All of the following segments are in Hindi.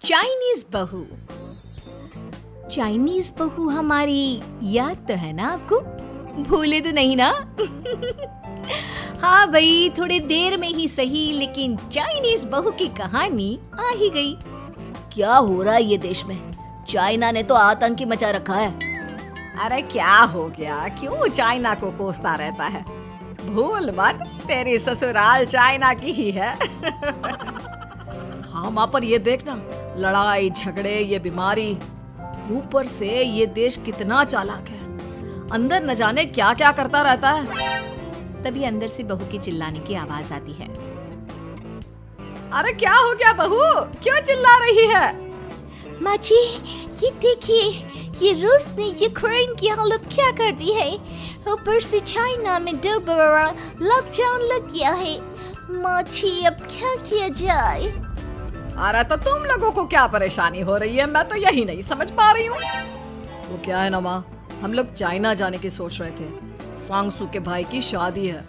चाइनीज बहू। चाइनीज बहू हमारी याद तो है ना आपको? भूले तो नहीं ना? हाँ भाई, थोड़ी देर में ही सही, लेकिन चाइनीज बहू की कहानी आ ही गई। क्या हो रहा है ये देश में? चाइना ने तो आतंक ही मचा रखा है। अरे क्या हो गया? क्यों चाइना को कोसता रहता है? भूल मत, तेरी ससुराल चाइना की ही है। हाँ माँ, पर ये देखना, लड़ाई झगड़े, ये बीमारी, ऊपर से ये देश कितना चालाक है। अंदर न जाने क्या क्या करता रहता है। तभी अंदर से बहू की चिल्लाने की आवाज आती है। अरे क्या हो गया बहू? क्यों चिल्ला रही है? माँ जी, ये देखिए, ये रूस ने यूक्रेन की हालत क्या कर दी है। ऊपर से चाइना में 2 बड़ा लॉकडाउन लग गया है। माँ जी, अब क्या किया जाए? अरे तो तुम लोगों को क्या परेशानी हो रही है? मैं तो यही नहीं समझ पा रही हूँ। वो क्या है ना माँ, हम लोग चाइना जाने की सोच रहे थे। सांगसू के भाई की शादी है।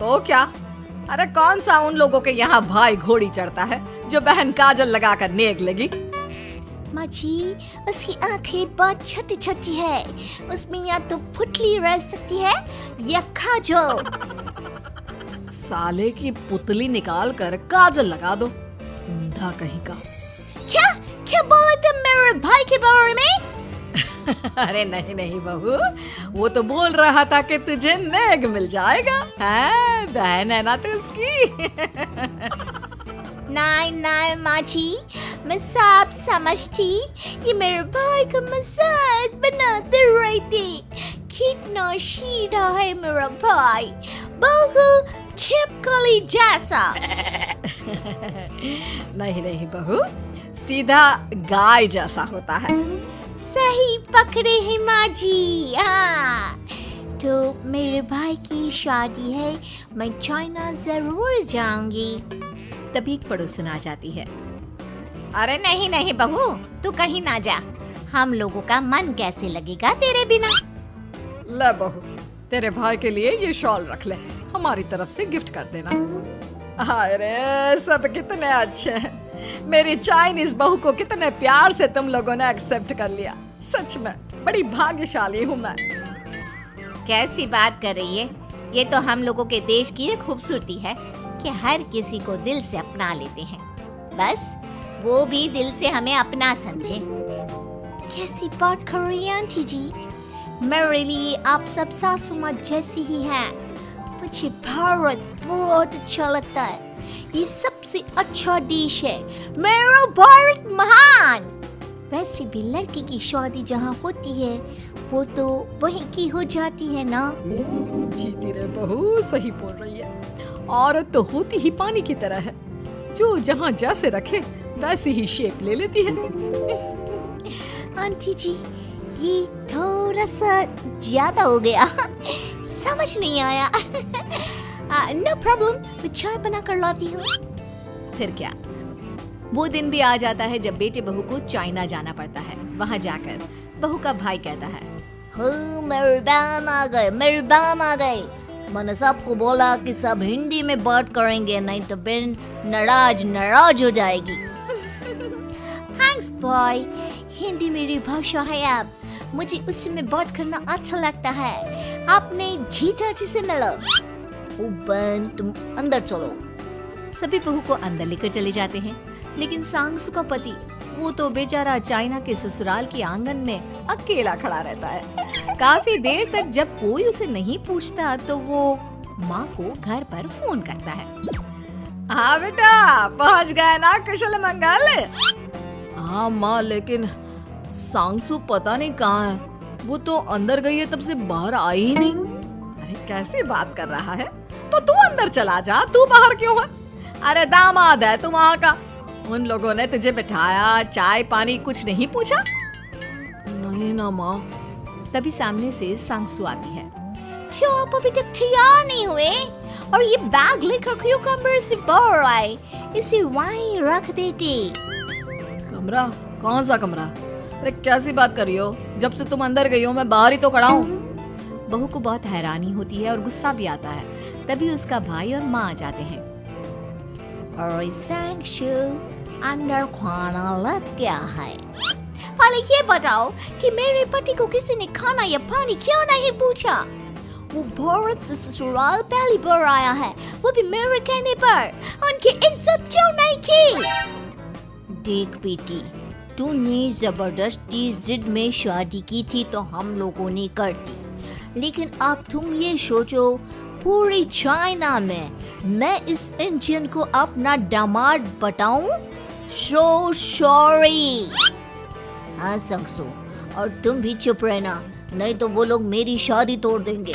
तो क्या? अरे कौन सा उन लोगों के यहाँ भाई घोड़ी चढ़ता है जो बहन काजल लगाकर नेक लगी? माँ जी, उसकी आंखें बहुत छोटी छोटी है। उसमें या तो पुतली रह सकती है या काजल। साले की पुतली निकाल कर काजल लगा दो, अंधा कहीं का। क्या क्या बोले तुम मेरे भाई के बारे में? अरे नहीं नहीं बहू, वो तो बोल रहा था कि तुझे नेग मिल जाएगा। है, बहन है ना तू उसकी। नहीं नहीं माँ जी, मैं सब समझती। ये मेरे भाई का मजाक बनाते रहते। कितना शीरा है मेरा भाई, बिल्कुल छिपकली जैसा। नहीं नहीं बहू, सीधा गाय जैसा होता है। सही पकड़े हैं माँ जी। हाँ, तो मेरे भाई की शादी है, मैं चाइना जरूर जाऊंगी। तभी एक पड़ोसन आ जाती है। अरे नहीं नहीं बहू, तू कहीं ना जा। हम लोगों का मन कैसे लगेगा तेरे बिना? ले बहू, तेरे भाई के लिए ये शॉल रख ले, हमारी तरफ से गिफ्ट कर देना। अरे सब कितने अच्छे हैं। मेरी चाइनीज बहू को कितने प्यार से तुम लोगों ने एक्सेप्ट कर लिया। सच में बड़ी भाग्यशाली हूँ मैं। कैसी बात कर रही है? ये तो हम लोगों के देश की एक खूबसूरती है कि हर किसी को दिल से अपना लेते हैं, बस वो भी दिल से हमें अपना समझे। कैसी बात कर रही है आंटी जी? मेरे लिए आप सब सासू माँ जैसी ही हैं। मुझे भारत बहुत अच्छा लगता है। ये सबसे अच्छा देश है। मेरा भारत महान। वैसे भी लड़की की शादी जहाँ होती है वो तो वहीं की हो जाती है ना। जीती रे बहू, सही बोल रही है। औरत तो होती ही पानी की तरह है, जो जहाँ जैसे रखे वैसी ही शेप ले लेती है। आंटी जी, ये थोड़ा सा ज्यादा हो गया। समझ नहीं आया। नो प्रॉब्लम, मैं चाय बना कर लाती हूँ। फिर क्या, वो दिन भी आ जाता है जब बेटे बहू को चाइना जाना पड़ता है। वहाँ जाकर बहू का भाई कहता है, मेरे बहन आ गए, मेरी बहन आ गई। मैंने सबको बोला कि सब हिंदी में बात करेंगे, नहीं तो बहन नाराज हो जाएगी। थैंक्स बॉय, हिंदी मेरी भाषा है। अब मुझे उसी में बात करना अच्छा लगता है। आपने जीजा जी से मिलो। ओ बहन, तुम अंदर चलो। सभी बहू को अंदर लेकर चले जाते हैं, लेकिन सांगसू का पति, वो तो बेचारा चाइना के ससुराल के आंगन में अकेला खड़ा रहता है। काफी देर तक जब कोई उसे नहीं पूछता तो वो माँ को घर पर फोन करता है। हाँ बेटा, पहुँच गए ना कुशल मंगल? हाँ माँ, लेकिन सांगसू पता नहीं कहाँ है। वो तो अंदर गई है, तब से बाहर आई ही नहीं। अरे कैसी बात कर रहा है? तो तू अंदर चला जा, तू बाहर क्यों है? अरे दामाद है तू वहाँ का। उन लोगों ने तुझे बिठाया, चाय पानी कुछ नहीं पूछा? नहीं ना माँ। तभी सामने से सांगसू आती है। क्यों आप अभी तक तैयार नहीं हुए? और ये बैग लेकर क्यों कमरे से बाहर आए? इसे वहीं रख देते। कमरा? कौन सा कमरा? अरे कैसी बात कर रही हो? जब से तुम अंदर गई हो मैं बाहर ही तो खड़ा हूँ। बहू को बहुत हैरानी होती है और गुस्सा भी आता है। तभी उसका भाई और माँ आ जाते हैं। अरे सांगसू, अंदर खाना लग गया है। पहले ये बताओ कि मेरे पति को किसी ने खाना या पानी क्यों नहीं पूछा? वो भारत से ससुराल पहली बार आया है, वो भी मेरे कहने पर। उनकी इज्जत क्यों नहीं की? देख बेटी, तूने जबरदस्ती जिद में शादी की थी तो हम लोगों ने कर दी, लेकिन अब तुम ये सोचो, पूरी चाइना में मैं इस इंडियन को अपना दामाद बताऊं? So sorry. हाँ संगसू, और तुम भी चुप रहना, नहीं तो वो लोग मेरी शादी तोड़ देंगे।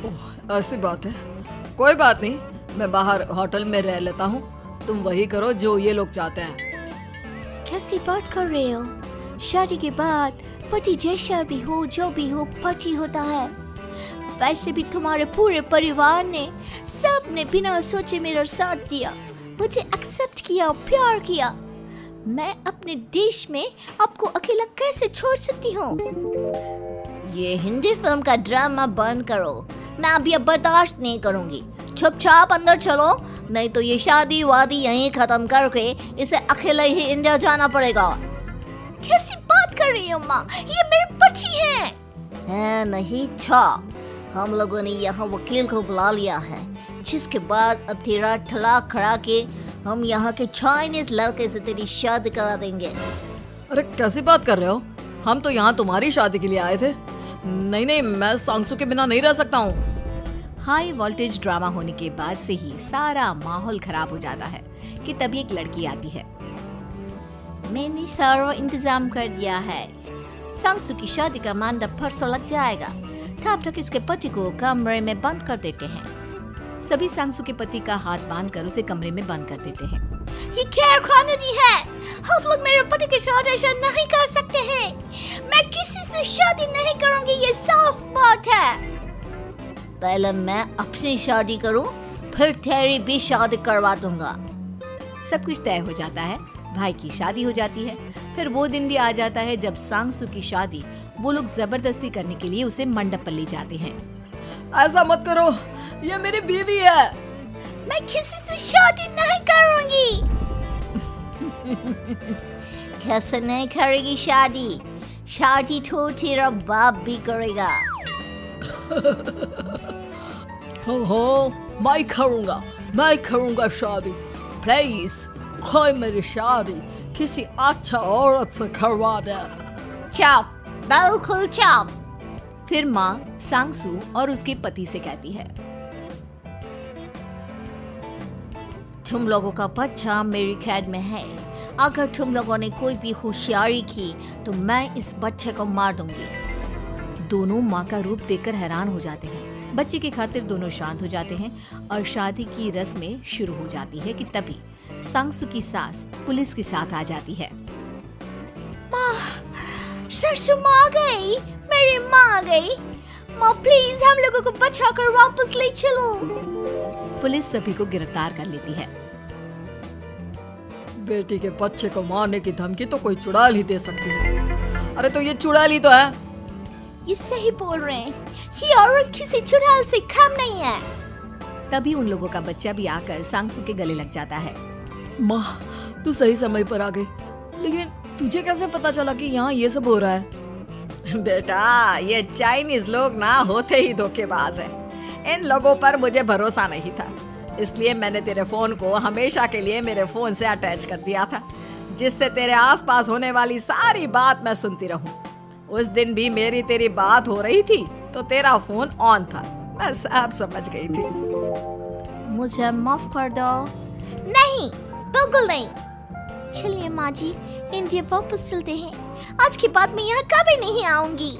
ओह, ऐसी बात है। कोई बात नहीं, मैं बाहर होटल में रह लेता हूँ, तुम वही करो जो ये लोग चाहते हैं। कैसी बात कर रहे हो? शादी के बाद पति जैसा भी हो, जो भी हो, पति होता है। वैसे भी तुम्हारे पूरे परिवार ने, सबने बिना सोचे मेरा साथ दिया, मुझे एक्सेप्ट किया, प्यार किया। मैं अपने देश में आपको अकेला कैसे छोड़ सकती हूँ? ये हिंदी फिल्म का ड्रामा बंद करो, मैं अभी अब बर्दाश्त नहीं करूँगी। चुपचाप अंदर चलो, नहीं तो ये शादी वादी यहीं खत्म करके इसे अकेले ही इंडिया जाना पड़ेगा। कैसी बात कर रही हो माँ? ये मेरे पति हैं। नहीं था, हम लोगों ने यहाँ वकील को बुला लिया है, जिसके बाद अब तेरा तलाक करा के हम यहाँ के चाइनीज लड़के से तेरी शादी करा देंगे। अरे कैसी बात कर रहे हो? हम तो यहाँ तुम्हारी शादी के लिए आए थे। नहीं नहीं, मैं सांगसू के बिना नहीं रह सकता हूँ। हाई वोल्टेज ड्रामा होने के बाद से ही सारा माहौल खराब हो जाता है कि तभी एक लड़की आती है। मैंने सारा इंतजाम कर दिया है, सांगसू की शादी का मंडप परसों लग जाएगा। तब तक इसके पति को कमरे में बंद कर देते हैं। सभी सांगसू के पति का हाथ बांधकर उसे कमरे में बंद कर देते हैं। ये क्या कानूनी है? आप लोग मेरे पति के साथ ऐसा नहीं कर सकते हैं। मैं किसी से शादी नहीं करूंगी, ये साफ बात है। पहले मैं अपनी शादी करूं, फिर तेरी भी शादी करवा दूंगा। सब कुछ तय हो जाता है, भाई की शादी हो जाती है। फिर वो दिन भी आ जाता है जब सांगसू की शादी वो लोग जबरदस्ती करने के लिए उसे मंडप पर ले जाते हैं। ऐसा मत करो, ये मेरी बीवी है। मैं किसी से शादी नहीं करूंगी। कैसे नहीं करेगी शादी? शादी तो तेरा बाप भी करेगा। हो, मैं करूंगा शादी। प्लीज कोई मेरी शादी किसी अच्छा औरत से करवा दे। चुप, बिल्कुल चुप। फिर माँ सांगसू और उसके पति से कहती है, तुम लोगों का बच्चा मेरी कैद में है। अगर तुम लोगों ने कोई भी होशियारी की तो मैं इस बच्चे को मार दूंगी। दोनों माँ का रूप देखकर हैरान हो जाते हैं। बच्चे की खातिर दोनों शांत हो जाते हैं और शादी की रस्में शुरू हो जाती है कि तभी सांगसू की सास पुलिस के साथ आ जाती है। ससुर माँ आ गई, मेरी माँ आ गई। माँ प्लीज हम लोगों को बचाकर वापस ले चलो। पुलिस सभी को गिरफ्तार कर लेती है। बेटी के बच्चे को मारने की धमकी तो कोई चुड़ैल ही दे सकती है। अरे तो ये चुड़ैल ही तो है। ये सही बोल रहे हैं, ये औरत किसी चुड़ैल से कम नहीं है। तभी उन लोगों का बच्चा भी आकर सांगसू के गले लग जाता है। माँ, तू सही समय पर आ गई, लेकिन तुझे कैसे पता चला कि यहाँ ये सब हो रहा है? बेटा, ये चाइनीज लोग ना होते ही धोखेबाज हैं। इन लोगों पर मुझे भरोसा नहीं था, इसलिए मैंने तेरे फोन को हमेशा के लिए मेरे फोन से अटैच कर दिया था, जिससे तेरे आसपास होने वाली सारी बात मैं सुनती रहूं। उस दिन भी मेरी तेरी बात हो रही थी तो तेरा फोन ऑन था, मैं सब समझ गई थी। मुझे माफ कर दो। नहीं, बिल्कुल नहीं। चलिए माँ जी, इंडिया वापस चलते हैं। आज के बाद मैं यहाँ कभी नहीं आऊंगी।